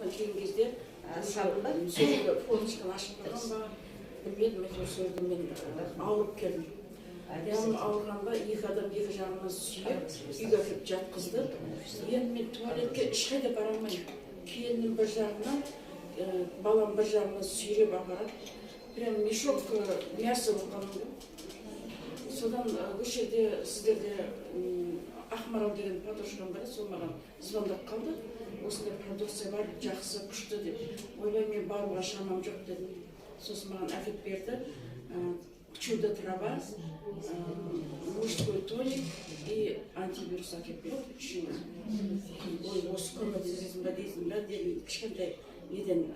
операциядан келген кезде фоточканы ашып тұрған ба білмедім, әйтеуір сол жерде мен ауырып келдім. Яғни ауырғанда екі адам екі жағынан сүйіп, үйге кіріп жатқызды. Енді мен туалетке ешқайда бара алмаймын. Келінім бір жағынан, балам бір жағынан сүйреп апарады. Прям мешок мясо болғанмын. Содан осы жерде сіздерде Ақмарал деген подружкам бар, сол маған звондап қалды. Осындай продукция бар, жақсы, күшті деп. Ойбай, мен баруға шамам жоқ дедім. Сосын маған әкеп берді. Чудо трава, мужской тоник и антивирус әкеп берді. Үшеуі. Ой, осы көмектесесің ба дейсің ба дедім. Кішкентай неден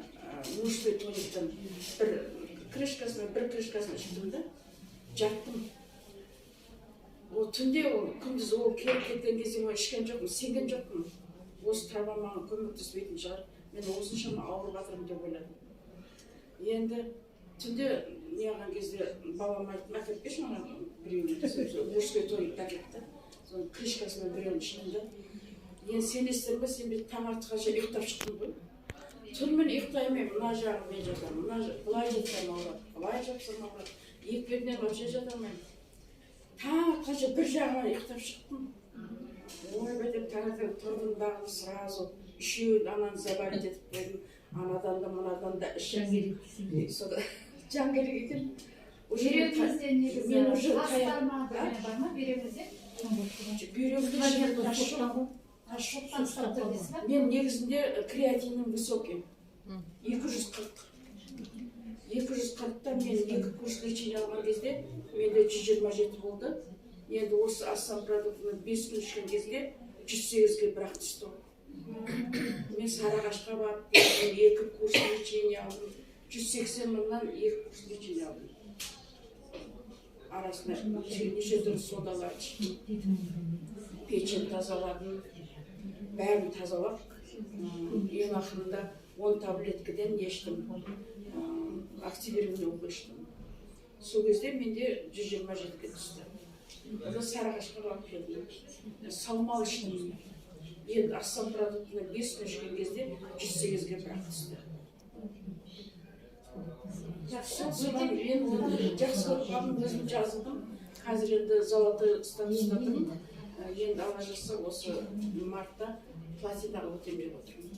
мужской тониктан бір крышкасын іштім да, жаттым. Түнде күндіз келіп кеткен кезде ішкен жоқпын, сенген жоқпын. Осы трава маған көмектеспейтін шығар. Мен осыншама ауырып жатырмын деп ойладым. Енді түнде неғылған кезде балам айттым, әкеп берші маған біреуін. Мужской тоник әкетті. Соның крышкасымен біреуін іштім да. Енді сенесіздер ме, сенбей таң атқанша ұйықтап шықтым ғой. Түн мен ұйықтаймын, мына жағым мен жатамын, былай жатсам ауырады, былай жатсам ауырады. Екі бетінен вообще жата алмаймын. Таң атқанша бір жағынан ұйықтап шықтым. Ой, бәтеп таңертең тұрдым дағы сразу үшеуін ананы забарить етіп қойдым. Анадан да, мұнадан да ішім. Сода жан керек екен. Бүйрегіңізде негізі тастар ма, бар ма бүйрегіңізде? Бүйрегімде шоқтан ұстап тұр дейсіз ба? Мен негізінде креатинім высокий. 240. 240-та мен 2 курс лечение алған кезде менде 127 болды. Енді осы астам продуктыны 5 күн ішкен кезде 108-ге бірақ түсті. Мен Сарыағашқа барып, 2 курс лечение алдым. 180 мыңнан 2 курс лечение алдым. Арасында неше түрлі содалар іштім. Печень тазаладым. Бәрін тазалап, ең ақырында 10 таблеткіден ештім. Активированный оқыштым. Сол кезде менде 127-ге түсті. Оны Сарыағашқа барып келдім. Салмал іштім. Енді астам продуктыны 5 күн ішкен кезде 108-ге бірақ түсті. Содан енді жақсы болып қалдым, өзім жазылдым. Қазір енді золотой статустадым. Енді ала жазса осы мартта платинаға өтемек отырмын.